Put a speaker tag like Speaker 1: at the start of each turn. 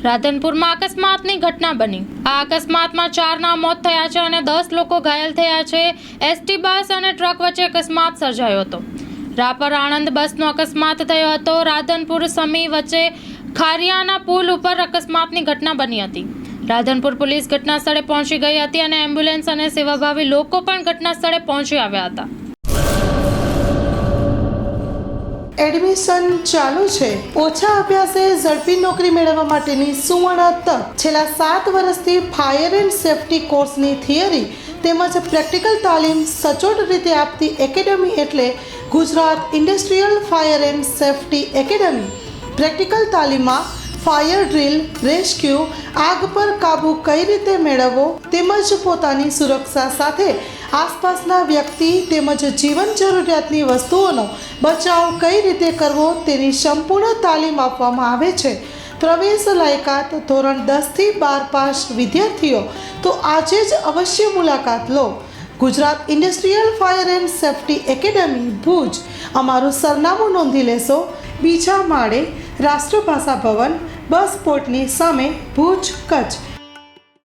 Speaker 1: રાધનપુરમાં અકસ્માતની ઘટના બની। આ અકસ્માતમાં 4ના મોત થયા છે અને 10 લોકો ઘાયલ થયા છે। એસટી બસ અને ટ્રક વચ્ચે અકસ્માત સર્જાયો હતો। રાપર આણંદ બસનો અકસ્માત થયો હતો। રાધનપુર સમી વચ્ચે ખારિયાના પુલ ઉપર અકસ્માતની ઘટના બની હતી। રાધનપુર પોલીસ ઘટના સ્થળે પહોંચી ગઈ હતી અને એમ્બ્યુલન્સ અને સેવાભાવી લોકો પણ ઘટના સ્થળે પહોંચી આવ્યા હતા।
Speaker 2: એડમિશન ચાલુ છે। ઓછા અભ્યાસે ઝડપી નોકરી મેળવવા માટેની સુવર્ણ તક। છેલ્લા 7 વર્ષથી ફાયર એન્ડ સેફ્ટી કોર્સની થિયરી તેમજ પ્રેક્ટિકલ તાલીમ સચોટ રીતે આપતી એકેડમી એટલે Gujarat industrial fire and safety academy. Practical તાલીમમાં ફાયર ડ્રીલ, રેસ્ક્યુ, આગ પર કાબૂ કઈ રીતે મેળવવો તેમજ પોતાની સુરક્ષા સાથે આસપાસના વ્યક્તિ તેમજ જીવન જરૂરિયાતની વસ્તુઓનો બચાવ કઈ રીતે કરવો તેની સંપૂર્ણ તાલીમ આપવામાં આવે છે। પ્રવેશ લાયકાત ધોરણ 10 થી 12 પાસ વિદ્યાર્થીઓ તો આજે જ અવશ્ય મુલાકાત લો। Gujarat industrial fire and safety academy Bhuj. અમારું સરનામું નોંધી લેશો। બીજા માળે રાષ્ટ્રભાષા ભવન, બસ પોર્ટની સામે, ભુજ, કચ્છ।